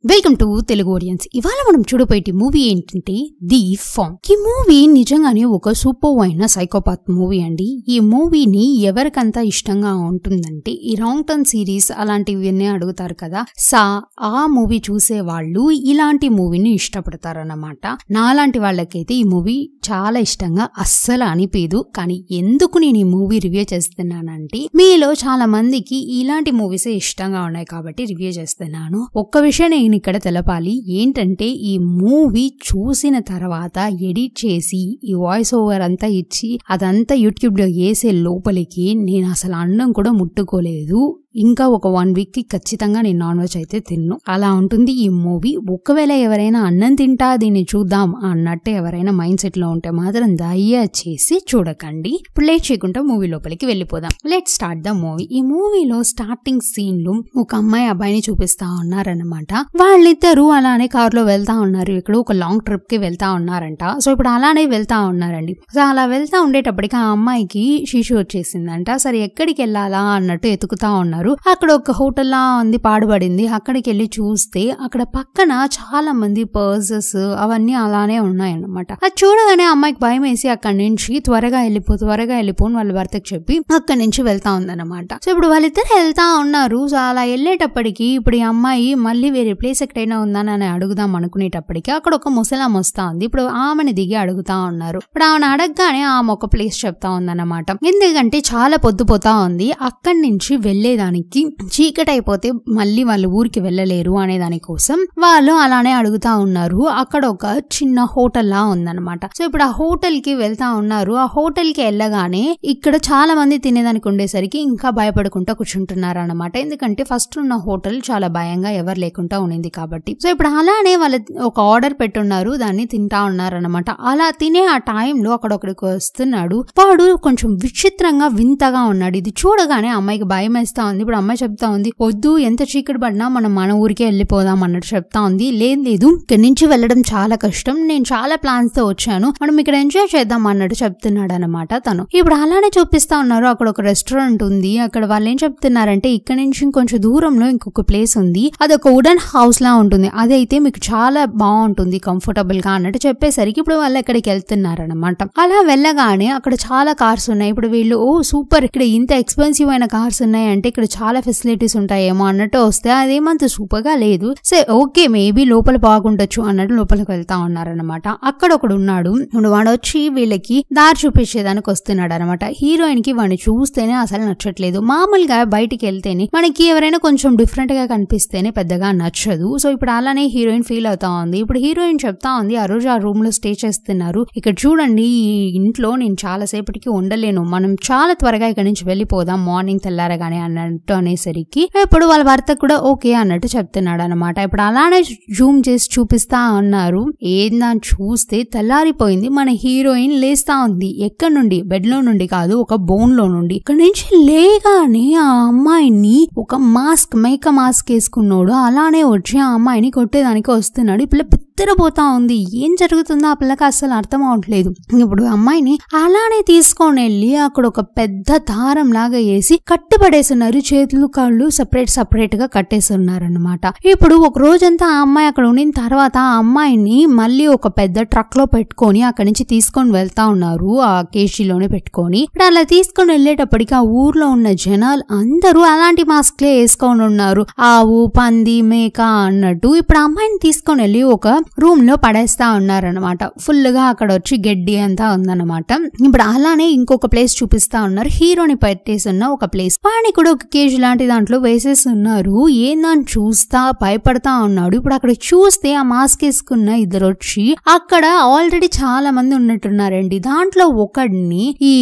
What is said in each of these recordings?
Welcome to Telugu audience. ఇవాళ మనం చూడబోయే మూవీ ఏంటంటే ది ఫామ్. ఈ మూవీ నిజంగానే ఒక సూపర్ అయిన సైకోపాత్ మూవీ అండి. ఈ మూవీని ఎవరికంతా ఇష్టంగా ఉంటుందంటే ఈ రాంగ్ టర్న్ సిరీస్ అలాంటివన్నీ అడుగుతారు కదా, ఆ మూవీ చూసే వాళ్ళు ఇలాంటి మూవీని ఇష్టపడతారన్నమాట. నాలాంటి వాళ్ళకైతే ఈ మూవీ చాలా ఇష్టంగా అస్సలు అనిపించదు. కానీ ఎందుకు నేను ఈ మూవీ రివ్యూ చేస్తున్నానంటే మీలో చాలా మందికి ఇలాంటి మూవీసే ఇష్టంగా ఉన్నాయి కాబట్టి రివ్యూ చేస్తున్నాను. ఒక్క విషయం నేను ఇక్కడ తెలపాలి ఏంటంటే, ఈ మూవీ చూసిన తర్వాత ఎడిట్ చేసి ఈ వాయిస్ ఓవర్ అంతా ఇచ్చి అదంతా యూట్యూబ్ లో వేసే లోపలికి నేను అసలు అన్నం కూడా ముట్టుకోలేదు. ఇంకా ఒక 1 వీక్ కి ఖచ్చితంగా నేను నాన్ వెజ్ అయితే తిన్ను. అలా ఉంటుంది ఈ మూవీ. ఒకవేళ ఎవరైనా అన్నం తింటా దీన్ని చూద్దాం అన్నట్టు ఎవరైనా మైండ్ సెట్ లో ఉంటే మాత్రం దయచేసి చూడకండి. ఇప్పుడు లేట్ చేయకుండా మూవీ లోపలికి వెళ్ళిపోదాం. Let start the movie. ఈ మూవీలో స్టార్టింగ్ సీన్ లో ఒక అమ్మాయి అబ్బాయిని చూపిస్తా ఉన్నారనమాట. వాళ్ళిద్దరూ అలానే కార్ లో వెళ్తా ఉన్నారు. ఇక్కడ ఒక లాంగ్ ట్రిప్ కి వెళ్తా ఉన్నారంట. సో ఇప్పుడు అలానే వెళ్తా ఉన్నారండి. సో అలా వెళ్తా ఉండేటప్పటికి ఆ అమ్మాయికి శిశు వచ్చేసిందంట. సరే ఎక్కడికి వెళ్ళాలా అన్నట్టు ఎతుకుతా ఉన్నారు. అక్కడ ఒక హోటల్ లా ఉంది, పాడుబడింది. అక్కడికి వెళ్ళి చూస్తే అక్కడ పక్కన చాలా మంది పర్సెస్ అవన్నీ అలానే ఉన్నాయన్నమాట. అది చూడగానే అమ్మాయికి భయం వేసి అక్కడి నుంచి త్వరగా వెళ్ళిపోని వాళ్ళ భర్తకి చెప్పి అక్కడి నుంచి వెళ్తా ఉందన్నమాట. సో ఇప్పుడు వాళ్ళిద్దరు వెళ్తా ఉన్నారు. సో అలా వెళ్ళేటప్పటికి ఇప్పుడు ఈ అమ్మాయి మళ్ళీ వేరే ప్లేస్ ఎక్కడైనా ఉందని అడుగుదాం అనుకునేటప్పటికి అక్కడ ఒక ముసలాం వస్తా ఉంది. ఇప్పుడు ఆమెని దిగి అడుగుతా ఉన్నారు. ఇప్పుడు ఆమెను అడగగానే ఆమె ఒక ప్లేస్ చెప్తా ఉందన్నమాట. ఎందుకంటే చాలా పొద్దుపోతా ఉంది. అక్కడి నుంచి వెళ్లేదానికి చీకటి అయిపోతే మళ్ళీ వాళ్ళు ఊరికి వెళ్ళలేరు అనే దానికోసం వాళ్ళు అలానే అడుగుతా ఉన్నారు. అక్కడ ఒక చిన్న హోటల్ లా ఉందన్నమాట. సో ఇప్పుడు ఆ హోటల్ కి వెళ్తా ఉన్నారు. ఆ హోటల్ కి వెళ్ళగానే ఇక్కడ చాలా మంది తినేదానికి ఉండేసరికి ఇంకా భయపడుకుంటా కూర్చుంటున్నారు అన్నమాట. ఎందుకంటే ఫస్ట్ ఉన్న హోటల్ చాలా భయంగా ఎవరు లేకుండా ఉండింది కాబట్టి. సో ఇప్పుడు అలానే వాళ్ళు ఒక ఆర్డర్ పెట్టున్నారు, దాన్ని తింటా ఉన్నారన్నమాట. అలా తినే ఆ టైంలో అక్కడ ఒకడికి వస్తున్నాడు. వాడు కొంచెం విచిత్రంగా వింతగా ఉన్నాడు. ఇది చూడగానే అమ్మాయికి భయం వేస్తా ఉంది. ఇప్పుడు అమ్మాయి చెప్తా ఉంది, వద్దు ఎంత చీకటి పడినా మనం మన ఊరికే వెళ్ళిపోదాం అన్నట్టు చెప్తా ఉంది. లేదు ఇక్కడి నుంచి వెళ్ళడం చాలా కష్టం, నేను చాలా ప్లాన్స్ తో వచ్చాను, మనం ఇక్కడ ఎంజాయ్ చేద్దాం అన్నట్టు చెప్తున్నాడు అనమాట తను. ఇప్పుడు అలానే చూపిస్తా ఉన్నారు. అక్కడ ఒక రెస్టారెంట్ ఉంది. అక్కడ వాళ్ళు ఏం చెప్తున్నారంటే ఇక్కడ నుంచి ఇంకొంచెం దూరంలో ఇంకొక ప్లేస్ ఉంది, అది ఒక వుడెన్ హౌస్ లా ఉంటుంది, అదైతే మీకు చాలా బాగుంటుంది కంఫర్టబుల్ గా అన్నట్టు చెప్పేసరికి ఇప్పుడు వాళ్ళు ఎక్కడికి వెళ్తున్నారనమాట. అలా వెళ్ళగానే అక్కడ చాలా కార్స్ ఉన్నాయి. ఇప్పుడు వీళ్ళు ఓ సూపర్, ఇక్కడ ఇంత ఎక్స్పెన్సివ్ అయిన కార్స్ ఉన్నాయి అంటే ఇక్కడ చాలా ఫెసిలిటీస్ ఉంటాయేమో అన్నట్టు వస్తే అదేమంత సూపర్ గా లేదు. సరే ఓకే మేబీ లోపల బాగుండొచ్చు అన్నట్టు లోపలికి వెళ్తా ఉన్నారనమాట. అక్కడ ఒకడు ఉన్నాడు. వాడు వచ్చి వీళ్ళకి దారి చూపించేదానికి వస్తున్నాడు అనమాట. హీరోయిన్ కి వాడిని చూస్తేనే అసలు నచ్చట్లేదు. మామూలుగా బయటికి వెళ్తేనే మనకి ఎవరైనా కొంచెం డిఫరెంట్ గా కనిపిస్తేనే పెద్దగా నచ్చదు. సో ఇప్పుడు అలానే హీరోయిన్ ఫీల్ అవుతా ఉంది. ఇప్పుడు హీరోయిన్ చెప్తా ఉంది, ఆ రోజు ఆ రూమ్ లో స్టే చేస్తున్నారు, ఇక్కడ చూడండి ఈ ఇంట్లో నేను చాలా సేపటికి ఉండలేను, మనం చాలా త్వరగా ఇక్కడ నుంచి వెళ్ళిపోదాం మార్నింగ్ తెల్లారగానే అన్నట్టు అనేసరికి ఇప్పుడు వాళ్ళ భర్త కూడా ఓకే అన్నట్టు చెప్తున్నాడు అనమాట. ఇప్పుడు అలానే జూమ్ చేసి చూపిస్తా ఉన్నారు. ఏందని చూస్తే తెల్లారిపోయింది. మన హీరోయిన్ లేస్తా ఉంది. ఎక్కడి నుండి? బెడ్ లో నుండి కాదు, ఒక బోన్ లో నుండి. ఇక్కడ నుంచి లేగానే ఆ అమ్మాయిని ఒక మేక మాస్క్ వేసుకున్నాడు. అలానే వచ్చి ఆ అమ్మాయిని కొట్టేదానికి వస్తున్నాడు. ఈ పిల్ల బిత్తరపోతా ఉంది. ఏం జరుగుతుందో ఆ పిల్లకి అస్సలు అర్థం అవట్లేదు. ఇప్పుడు అమ్మాయిని అలానే తీసుకొని వెళ్ళి అక్కడ ఒక పెద్ద దారం లాగా వేసి కట్టుబడేస్తున్నారు. చేతులు కాళ్ళు సపరేట్ గా కట్టేస్తున్నారు అనమాట. ఇప్పుడు ఒక రోజంతా ఆ అమ్మాయి అక్కడ ఉండిన తర్వాత ఆ అమ్మాయిని మళ్ళీ ఒక పెద్ద ట్రక్ లో పెట్టుకొని అక్కడి నుంచి తీసుకొని వెళ్తా ఉన్నారు. ఆ కేజీలోనే పెట్టుకొని ఇప్పుడు అలా తీసుకొని వెళ్ళేటప్పటికి ఆ ఊర్లో ఉన్న జనాలు అందరూ అలాంటి మాస్క్లే వేసుకొని ఉన్నారు. ఆవు, పంది, మేక అన్నట్టు. ఇప్పుడు అమ్మాయిని తీసుకొని వెళ్ళి ఒక రూమ్ లో పడేస్తా ఉన్నారనమాట. ఫుల్ గా అక్కడ వచ్చి గడ్డి అంతా ఉందన్నమాట. ఇప్పుడు అలానే ఇంకొక ప్లేస్ చూపిస్తా ఉన్నారు. హీరోని పెట్టేస్తున్న ఒక ప్లేస్, వాడిని కూడా ఒక కేజీ లాంటి దాంట్లో వేసేస్తున్నారు. ఏందని చూస్తా భయపడతా ఉన్నాడు. ఇప్పుడు అక్కడ చూస్తే ఆ మాస్క్ వేసుకున్న ఇద్దరు వచ్చి అక్కడ ఆల్రెడీ చాలా మంది ఉన్నట్టున్నారండి. దాంట్లో ఒకడిని ఈ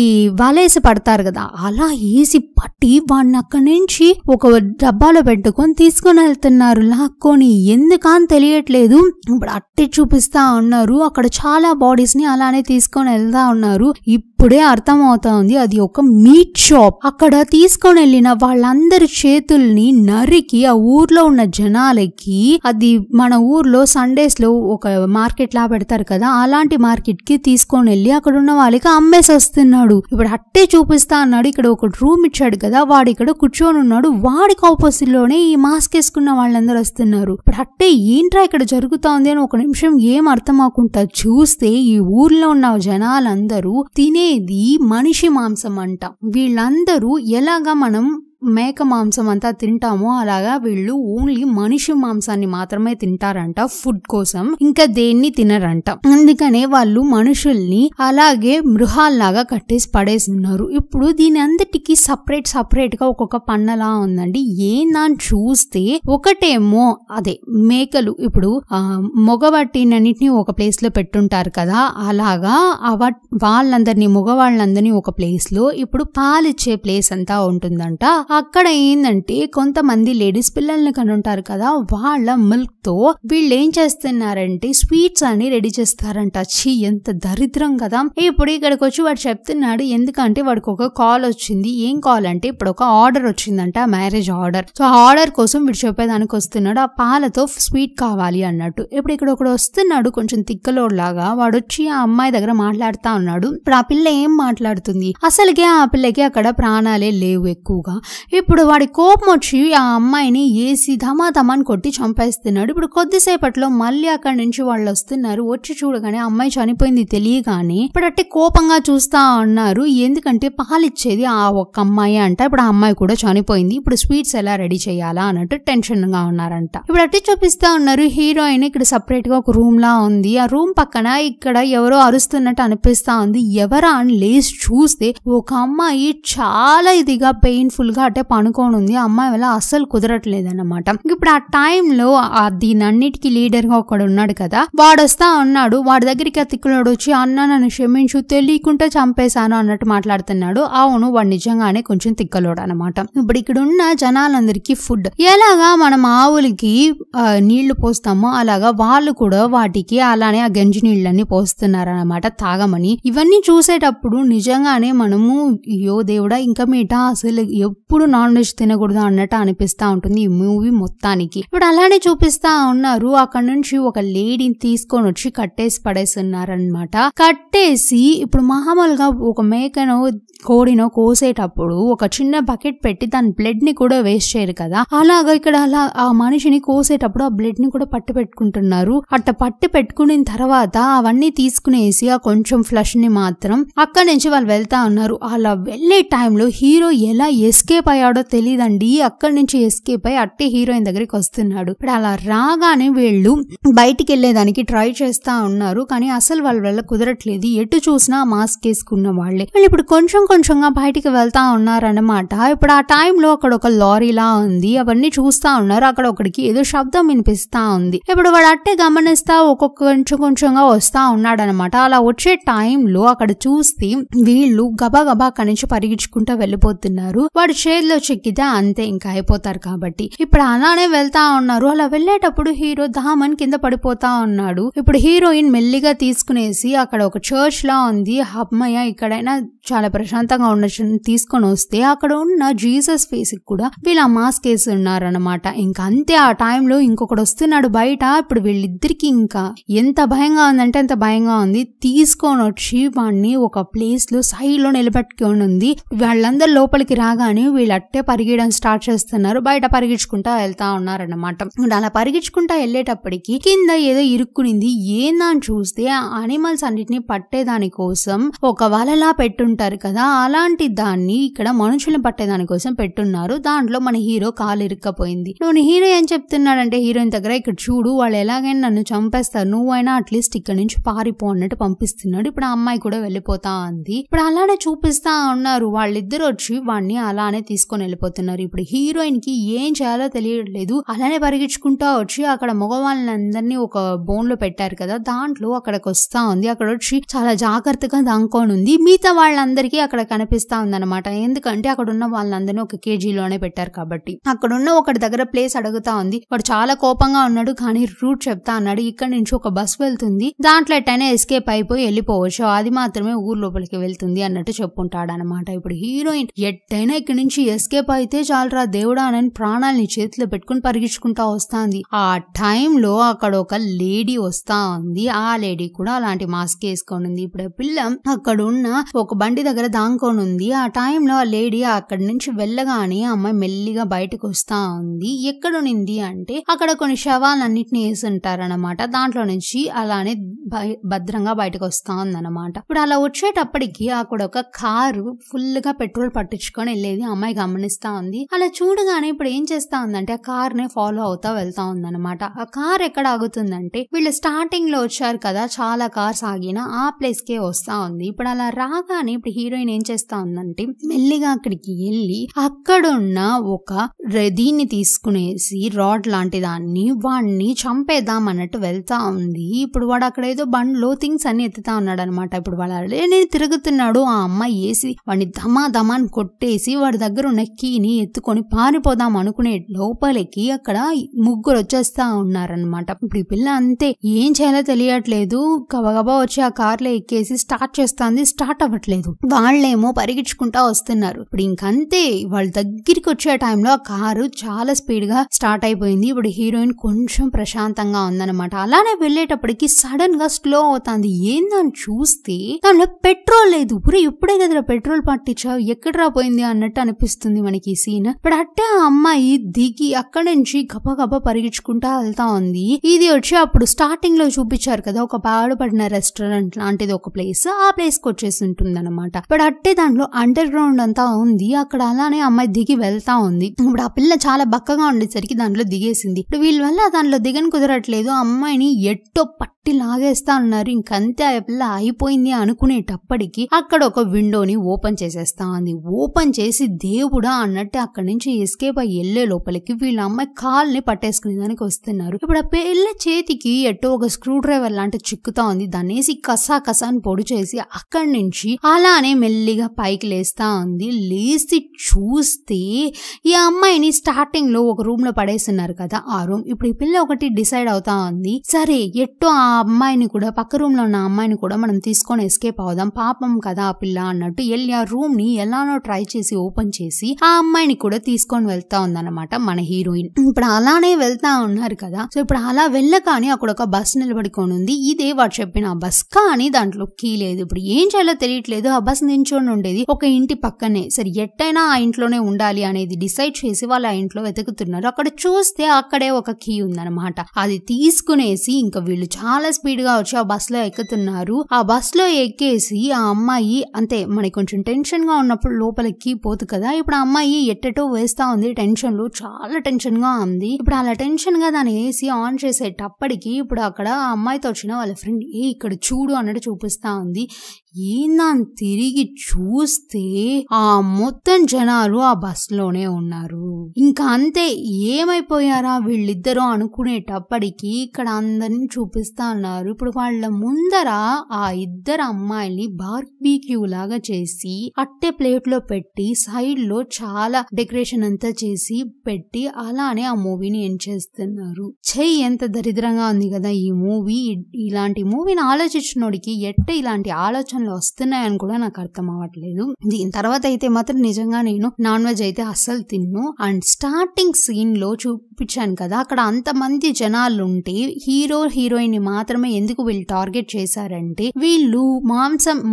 వలేసి పడతారు కదా, అలా వేసి పట్టి వాడిని అక్కడి నుంచి ఒక డబ్బాలో పెట్టుకొని తీసుకొని వెళ్తున్నారు లాక్కొని. ఎందుకని తెలియట్లేదు. ఇప్పుడు అట్టి చూపిస్తా ఉన్నారు. అక్కడ చాలా బాడీస్ ని అలానే తీసుకొని వెళ్తా ఉన్నారు. ఇప్పుడు అప్పుడే అర్థం అవుతా ఉంది అది ఒక మీట్ షాప్. అక్కడ తీసుకొని వెళ్ళిన వాళ్ళందరి చేతుల్ని నరికి ఆ ఊర్లో ఉన్న జనాలకి, అది మన ఊర్లో సండేస్ లో ఒక మార్కెట్ లా పెడతారు కదా, అలాంటి మార్కెట్ కి తీసుకొని వెళ్ళి అక్కడ ఉన్న వాళ్ళకి అమ్మేసి వస్తున్నాడు. ఇప్పుడు అట్టే చూపిస్తా అన్నాడు. ఇక్కడ ఒక రూమ్ ఇచ్చాడు కదా, వాడు ఇక్కడ కూర్చొని ఉన్నాడు. వాడికి ఆపోజిట్ లోనే ఈ మాస్క్ వేసుకున్న వాళ్ళందరూ వస్తున్నారు. ఇప్పుడు అట్టే ఏంట్రా ఇక్కడ జరుగుతోంది అని ఒక నిమిషం ఏం అర్థం అవ్వకుండా చూస్తే ఈ ఊర్లో ఉన్న జనాలందరూ తినేది మనిషి మాంసం అంట. వీళ్ళందరూ ఎలాగా మనం మేక మాంసం అంతా తింటామో అలాగా వీళ్ళు ఓన్లీ మనిషి మాంసాన్ని మాత్రమే తింటారంట ఫుడ్ కోసం, ఇంకా దేన్ని తినరంట. అందుకనే వాళ్ళు మనుషుల్ని అలాగే మృగాల్లాగా కట్టేసి పడేస్తున్నారు. ఇప్పుడు దీని అందరికి సపరేట్ గా ఒక్కొక్క పన్నలా ఉందండి. ఏందని చూస్తే ఒకటేమో అదే మేకలు ఇప్పుడు మగవాటినన్నిటిని ఒక ప్లేస్ లో పెట్టుంటారు కదా, అలాగా వాళ్ళందరినీ మగవాళ్ళందరినీ ఒక ప్లేస్ లో ఇప్పుడు పాలిచ్చే ప్లేస్ అంతా ఉంటుందంట. అక్కడ ఏంటంటే కొంతమంది లేడీస్ పిల్లల్ని కనుంటారు కదా, వాళ్ళ మిల్క్ తో వీళ్ళు ఏం చేస్తున్నారంటే స్వీట్స్ అని రెడీ చేస్తారంట. ఛీ ఎంత దరిద్రం కదా. ఇప్పుడు ఇక్కడికి వచ్చి వాడు చెప్తున్నాడు, ఎందుకంటే వాడికి ఒక కాల్ వచ్చింది. ఏం కాల్ అంటే ఇప్పుడు ఒక ఆర్డర్ వచ్చిందంట, మ్యారేజ్ ఆర్డర్. సో ఆర్డర్ కోసం వీడు చెప్పేదానికి వస్తున్నాడు, ఆ పాలతో స్వీట్ కావాలి అన్నట్టు. ఇప్పుడు ఇక్కడ ఒకడు వస్తున్నాడు కొంచెం తిక్కలోడ్లాగా, వాడు వచ్చి ఆ అమ్మాయి దగ్గర మాట్లాడుతా ఉన్నాడు. ఇప్పుడు ఆ పిల్ల ఏం మాట్లాడుతుంది, అసలుకే ఆ పిల్లకి అక్కడ ప్రాణాలే లేవు ఎక్కువగా. ఇప్పుడు వాడి కోపం వచ్చి ఆ అమ్మాయిని ఏసి ధమాధమాని కొట్టి చంపేస్తున్నాడు. ఇప్పుడు కొద్దిసేపట్లో మళ్ళీ అక్కడి నుంచి వాళ్ళు వస్తున్నారు. వచ్చి చూడగానే అమ్మాయి చనిపోయింది తెలియగానే ఇప్పుడు అట్టే కోపంగా చూస్తా ఉన్నారు. ఎందుకంటే పాలిచ్చేది ఆ ఒక్క అమ్మాయి అంట. ఇప్పుడు ఆ అమ్మాయి కూడా చనిపోయింది. ఇప్పుడు స్వీట్స్ ఎలా రెడీ చేయాలా అన్నట్టు టెన్షన్ గా ఉన్నారంట. ఇప్పుడు అట్టే చూపిస్తా ఉన్నారు. హీరోయిన్ ఇక్కడ సపరేట్ గా ఒక రూమ్ లా ఉంది. ఆ రూమ్ పక్కన ఇక్కడ ఎవరో అరుస్తున్నట్టు అనిపిస్తా ఉంది. ఎవరా అని లేచి చూస్తే ఒక అమ్మాయి చాలా ఇదిగా పెయిన్ఫుల్ గా అట్టే పనుకొని ఉంది. ఆ అమ్మాయి వల్ల అస్సలు కుదరట్లేదు అన్నమాట. ఇప్పుడు ఆ టైంలో దీనన్నిటికీ లీడర్ గా ఒకడు ఉన్నాడు కదా, వాడు వస్తా ఉన్నాడు. వాడి దగ్గరికి ఆ తిక్కులోడు వచ్చి, అన్న నన్ను క్షమించు, తెలియకుండా చంపేశాను అన్నట్టు మాట్లాడుతున్నాడు. అవును, వాడు నిజంగానే కొంచెం తిక్కలోడు అనమాట. ఇప్పుడు ఇక్కడ ఉన్న జనాలందరికీ ఫుడ్ ఎలాగా మనం ఆవులకి నీళ్లు పోస్తామో అలాగా వాళ్ళు కూడా వాటికి అలానే ఆ గంజి నీళ్ళని పోస్తున్నారనమాట తాగమని. ఇవన్నీ చూసేటప్పుడు నిజంగానే మనము అయ్యో దేవుడా ఇంకా మీట అసలు ఎప్పుడు నాన్ వెజ్ తినకూడదు అన్నట్టు అనిపిస్తా ఉంటుంది ఈ మూవీ మొత్తానికి. ఇప్పుడు అలానే చూపిస్తా ఉన్నారు. అక్కడ నుంచి ఒక లేడీని తీసుకొని వచ్చి కట్టేసి పడేస్తున్నారనమాట. కట్టేసి ఇప్పుడు మామూలుగా ఒక మేకనో కోడినో కోసేటప్పుడు ఒక చిన్న బకెట్ పెట్టి దాని బ్లడ్ ని కూడా వేస్ట్ చేయరు కదా, అలాగా ఇక్కడ అలా ఆ మనిషిని కోసేటప్పుడు ఆ బ్లడ్ ని కూడా పట్టి పెట్టుకుంటున్నారు. అట్ట పట్టి పెట్టుకున్న తర్వాత అవన్నీ తీసుకునేసి ఆ కొంచెం ఫ్లష్ ని మాత్రం అక్కడి నుంచి వాళ్ళు వెళ్తా ఉన్నారు. అలా వెళ్లే టైంలో హీరో ఎలా ఎస్కేప్ అయ్యాడో తెలియదండి. అక్కడి నుంచి ఎస్కేప్ అయ్యి అట్టే హీరోయిన్ దగ్గరికి వస్తున్నాడు. ఇప్పుడు అలా రాగానే వీళ్ళు బయటికి వెళ్లేదానికి ట్రై చేస్తా ఉన్నారు, కానీ అసలు వాళ్ళ వల్ల కుదరట్లేదు. ఎటు చూసినా మాస్క్ వేసుకున్న వాళ్ళే. వాళ్ళు ఇప్పుడు కొంచెంగా బయటికి వెళ్తా ఉన్నారన్నమాట. ఇప్పుడు ఆ టైంలో అక్కడ ఒక లారీలా ఉంది, అవన్నీ చూస్తా ఉన్నారు. అక్కడ ఒకడికి ఏదో శబ్దం వినిపిస్తా ఉంది. ఇప్పుడు వాడు అట్టే గమనిస్తా కొంచెంగా వస్తా ఉన్నాడు అనమాట. అలా వచ్చే టైంలో అక్కడ చూస్తే వీళ్ళు గబా అక్కడి నుంచి పరిగించుకుంటూ వెళ్ళిపోతున్నారు. వాడు చేతిలో చెక్కితే అంతే ఇంకా అయిపోతారు కాబట్టి. ఇప్పుడు అలానే వెళ్తా ఉన్నారు. అలా వెళ్ళేటప్పుడు హీరో దామన్ కింద పడిపోతా ఉన్నాడు. ఇప్పుడు హీరోయిన్ మెల్లిగా తీసుకునేసి అక్కడ ఒక చర్చ్ లా ఉంది, అమ్మయ్య ఇక్కడైనా చాలా ప్రశాంతంగా ఉండొచ్చు తీసుకొని వస్తే అక్కడ ఉన్న జీసస్ ఫేస్ కూడా వీళ్ళు ఆ మాస్క్ వేసి ఉన్నారనమాట. ఇంకా అంతే. ఆ టైంలో ఇంకొకడు వస్తున్నాడు బయట. ఇప్పుడు వీళ్ళిద్దరికి ఇంకా ఎంత భయంగా ఉందంటే అంత భయంగా ఉంది. తీసుకొని వచ్చి వాడిని ఒక ప్లేస్ లో సైడ్ లో నిలబెట్టుకొని ఉంది. వాళ్ళందరూ లోపలికి రాగానే వీళ్ళు అట్టే పరిగెయడం స్టార్ట్ చేస్తున్నారు. బయట పరిగించుకుంటా వెళ్తా ఉన్నారన్నమాట. అలా పరిగించుకుంటా వెళ్ళేటప్పటికి కింద ఏదో ఇరుక్కునింది. ఏందని చూస్తే అనిమల్స్ అన్నిటిని పట్టేదాని కోసం ఒక వలలా పెట్టుంటారు కదా, అలాంటి దాన్ని ఇక్కడ మనుషులను పట్టేదాని కోసం పెట్టున్నారు. దాంట్లో మన హీరో కాలు ఇరుక్కపోయింది. నువ్వు హీరో ఏం చెప్తున్నాడంటే హీరోయిన్ దగ్గర, ఇక్కడ చూడు వాళ్ళు ఎలాగైనా నన్ను చంపేస్తారు, నువ్వైనా అట్లీస్ట్ ఇక్కడ నుంచి పారిపో అన్నట్టు పంపిస్తున్నాడు. ఇప్పుడు ఆ అమ్మాయి కూడా వెళ్ళిపోతా ఉంది. ఇప్పుడు అలానే చూపిస్తా ఉన్నారు. వాళ్ళిద్దరు వచ్చి వాడిని అలానే తీసుకొని వెళ్ళిపోతున్నారు. ఇప్పుడు హీరోయిన్ కి ఏం చేయాలో తెలియట్లేదు. అలానే పరిగెచ్చుకుంటా వచ్చి అక్కడ మగవాళ్ళందరినీ ఒక బోన్ లో పెట్టారు కదా, దాంట్లో అక్కడికి వస్తా ఉంది. అక్కడ వచ్చి చాలా జాగ్రత్తగా దాంకొని ఉంది. మిగతా వాళ్ళందరికీ అక్కడ కనిపిస్తా ఉందన్నమాట. ఎందుకంటే అక్కడ ఉన్న వాళ్ళందరినీ ఒక కేజీలోనే పెట్టారు కాబట్టి. అక్కడ ఉన్న ఒకటి దగ్గర ప్లేస్ అడుగుతా ఉంది. వాడు చాలా కోపంగా ఉన్నాడు, కానీ రూట్ చెప్తా అన్నాడు. ఇక్కడ నుంచి ఒక బస్ వెళ్తుంది, దాంట్లో ఎట్టైనా ఎస్కేప్ అయిపోయి వెళ్ళిపోవచ్చు, అది మాత్రమే ఊరు లోపలికి వెళ్తుంది అన్నట్టు చెప్పుకుంటాడు అనమాట. ఇప్పుడు హీరోయిన్ ఎట్టైనా ఇక్కడ నుంచి ఎస్కేప్ అయితే చాలరా దేవుడా అని ప్రాణాలని చేతిలో పెట్టుకుని పరిగించుకుంటా వస్తాంది. ఆ టైంలో అక్కడ ఒక లేడీ వస్తా ఉంది. ఆ లేడీ కూడా అలాంటి మాస్క్ వేసుకొని ఉంది. ఇప్పుడు పిల్ల అక్కడ ఉన్న ఒక బండి దగ్గర దాంకొని ఉంది. ఆ టైంలో ఆ లేడీ అక్కడి నుంచి వెళ్ళగానే అమ్మాయి మెల్లిగా బయటకు వస్తా ఉంది. ఎక్కడునింది అంటే అక్కడ కొన్ని శవాలన్నిటిని వేసి ఉంటారనమాట. దాంట్లో నుంచి అలానే భద్రంగా బయటకు వస్తా ఉందన్నమాట. ఇప్పుడు అలా వచ్చేటప్పటికి అక్కడ ఒక కారు ఫుల్ గా పెట్రోల్ పట్టించుకొని వెళ్ళేది అమ్మాయి గమనిస్తా ఉంది. అలా చూడగానే ఇప్పుడు ఏం చేస్తా ఉందంటే ఆ కార్ నే ఫాలో అవుతా వెళ్తా ఉందన్నమాట. ఆ కార్ ఎక్కడ ఆగుతుందంటే వీళ్ళు స్టార్టింగ్ లో వచ్చారు కదా, చాలా కార్స్ ఆగిన ఆ ప్లేస్ కే వస్తా ఉంది. ఇప్పుడు అలా రాగానే ఇప్పుడు హీరోయిన్ ఏం చేస్తా ఉందంటే మెల్లిగా అక్కడికి వెళ్ళి అక్కడున్న ఒక దీన్ని తీసుకునేసి రాడ్ లాంటి దాన్ని వాడిని చంపేద్దాం అన్నట్టు వెళ్తా ఉంది. ఇప్పుడు వాడు అక్కడ ఏదో బండ్లో థింగ్స్ అన్ని ఎత్తుతా ఉన్నాడు అనమాట. ఇప్పుడు వాడు తిరుగుతున్నాడు. ఆ అమ్మాయి వేసి వాడిని దమాని కొట్టేసి వాడి దగ్గర ఉన్న కీని ఎత్తుకొని పారిపోదాం అనుకునే లోపలికి అక్కడ ముగ్గురు వచ్చేస్తా ఉన్నారనమాట. ఇప్పుడు ఈ పిల్ల అంతే ఏం చేయాలో తెలియట్లేదు. గబగబా వచ్చి ఆ కార్లో ఎక్కేసి స్టార్ట్ చేస్తాంది, స్టార్ట్ అవ్వట్లేదు. వాళ్ళేమో పరిగెచ్చుకుంటా వస్తున్నారు. ఇప్పుడు ఇంకంతే వాళ్ళ దగ్గరికి వచ్చే టైంలో ఆ కారు చాలా స్పీడ్ గా స్టార్ట్ అయిపోయింది. ఇప్పుడు హీరోయిన్ కొంచెం ప్రశాంతంగా ఉందన్నమాట. అలానే వెళ్ళేటప్పటికి సడన్ గా స్లో అవుతుంది. ఏందని చూస్తే దానిలో పెట్రోల్ లేదు. ఇప్పుడే కదా పెట్రోల్ పట్టించావు, ఎక్కడరా పోయింది అన్నట్టు అనిపిస్తుంది మనకి ఈ సీన్. ఇప్పుడు అట్టే ఆ అమ్మాయి దిగి అక్కడి నుంచి గబగబా పరిగెచ్చుకుంటా వెళ్తా ఉంది. ఇది వచ్చి అప్పుడు స్టార్టింగ్ లో చూపించారు కదా ఒక పాడుపడిన రెస్టారెంట్ లాంటిది ఒక ప్లేస్, ఆ ప్లేస్ కి వచ్చేసి ఉంటుంది అనమాట. ఇప్పుడు అట్టే దాంట్లో అండర్ గ్రౌండ్ అంతా ఉంది. అక్కడ అలానే అమ్మాయి దిగి వెళ్తా ఉంది. ఇప్పుడు ఆ పిల్ల చాలా బక్కగా ఉండేసరికి దాంట్లో దిగేసింది. ఇప్పుడు వీళ్ళ వల్ల దాంట్లో దిగని కుదరట్లేదు. అమ్మాయిని ఎట్టో పట్టి లాగేస్తా ఉన్నారు. ఇంకంతే ఆ పిల్ల అయిపోయింది అనుకునేటప్పటికి అక్కడ ఒక విండోని ఓపెన్ చేసేస్తా ఉంది. ఓపెన్ చేసి దేవుడా అన్నట్టు అక్కడి నుంచి ఎస్కేప్ అయ్యి వెళ్లే లోపలికి వీళ్ళ అమ్మాయి కాల్ని పట్టేసుకునే దానికి వస్తున్నారు. ఇప్పుడు ఆ పిల్ల చేతికి ఎట్టో ఒక స్క్రూ డ్రైవర్ లాంటి చిక్కుతా ఉంది. దాన్ని వేసి కసాని పొడి చేసి అక్కడి నుంచి అలానే మెల్లిగా పైకి లేస్తా ఉంది. లేచి చూస్తే ఈ అమ్మాయిని స్టార్టింగ్ లో ఒక రూమ్ లో పడేస్తున్నారు కదా, ఆ రూమ్. ఇప్పుడు ఈ పిల్ల ఒకటి డిసైడ్ అవుతా ఉంది, సరే ఎట్టో ఆ అమ్మాయిని కూడా పక్క రూమ్ లో ఉన్న అమ్మాయిని కూడా మనం తీసుకొని ఎస్కేప్ అవుదాం, పాపం కదా ఆ పిల్ల అన్నట్టు వెళ్ళి ఆ రూమ్ ని ఎలానో ట్రై చేసి ఓపెన్ చేసి ఆ అమ్మాయిని కూడా తీసుకొని వెళ్తా ఉందన్నమాట మన హీరోయిన్. ఇప్పుడు అలానే వెళ్తా ఉన్నారు కదా. సో ఇప్పుడు అలా వెళ్ళగానే అక్కడ ఒక బస్ నిలబడుకొని ఉంది. ఇదే వాడు చెప్పిన బస్, కానీ దాంట్లో కీ లేదు. ఇప్పుడు ఏం చేయాలో తెలియట్లేదు. ఆ బస్ నించొని ఉండేది ఒక ఇంటి పక్కనే. సరే ఎట్టైనా ఆ ఇంట్లోనే ఉండాలి అనేది డిసైడ్ చేసి వాళ్ళు ఆ ఇంట్లో వెతుకుతున్నారు. అక్కడ చూస్తే అక్కడే ఒక కీ ఉందన్నమాట. అది తీసుకునేసి ఇంకా వీళ్ళు చాలా స్పీడ్ గా వచ్చి ఆ బస్ లో ఎక్కుతున్నారు. ఆ బస్ లో ఎక్కేసి ఆ అమ్మాయి అంతే మనకి కొంచెం టెన్షన్ గా ఉన్నప్పుడు లోపలికి పోదు కదా, ఇప్పుడు ఆ అమ్మాయి ఎట్టెటో వేస్తా ఉంది. టెన్షన్ లో చాలా టెన్షన్ గా ఉంది. ఇప్పుడు అలా టెన్షన్ గా దాన్ని వేసి ఆన్ చేసేటప్పటికి ఇప్పుడు అక్కడ ఆ అమ్మాయితో వచ్చిన వాళ్ళ ఫ్రెండ్ ఇక్కడ చూడు అన్నట్టు చూపిస్తా ఉంది. ఏందని తిరిగి చూస్తే ఆ మొత్తం జనాలు ఆ బస్ లోనే ఉన్నారు. ఇంకా అంతే ఏమైపోయారా వీళ్ళిద్దరూ అనుకునేటప్పటికి ఇక్కడ అందరిని చూపిస్తా ఉన్నారు. ఇప్పుడు వాళ్ళ ముందర ఆ ఇద్దరు అమ్మాయిల్ని బార్బీక్యూ లాగా చేసి అట్టే ప్లేట్ లో పెట్టి సైడ్ లో చాలా డెకరేషన్ అంతా చేసి పెట్టి అలానే ఆ మూవీని ఎండ్ చేస్తున్నారు. చెయ్యి ఎంత దరిద్రంగా ఉంది కదా ఈ మూవీ. ఇలాంటి మూవీని ఆలోచించినోడికి ఎట్ట ఇలాంటి ఆలోచనలు వస్తున్నాయని కూడా నాకు అర్థం అవ్వట్లేదు. దీని తర్వాత అయితే మాత్రం నిజంగా నేను నాన్ వెజ్ అయితే అస్సలు తిన్ను. అండ్ స్టార్టింగ్ సీన్ లో చూపించాను కదా, అక్కడ అంతమంది జనాలు ఉంటే హీరో హీరోయిన్ ని మాత్రమే ఎందుకు వీళ్ళు టార్గెట్ చేశారంటే వీళ్ళు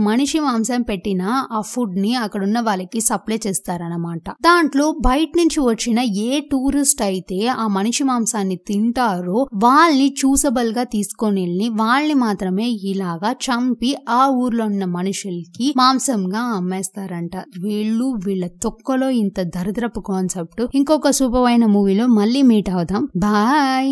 మనిషి మాంసం పెట్టిన ఆ ఫుడ్ ని అక్కడ ఉన్న వాళ్ళకి సప్లై చేస్తారనమాట. దాంట్లో బయట నుంచి వచ్చిన ఏ టూరిస్ట్ అయితే ఆ మనిషి మాంసాన్ని తింటారో వాళ్ళని చూసబుల్ గా తీసుకొని వెళ్ళి వాళ్ళని మాత్రమే ఇలాగా చంపి ఆ ఊర్లో ఉన్న మనుషులకి మాంసంగా అమ్మేస్తారంట. వీళ్ళ తొక్కలో ఇంత దరిద్రపు కాన్సెప్ట్ ఇంకొక సూపర్ అయిన మూవీలో మళ్ళీ మీట్ అవుదాం. బాయ్.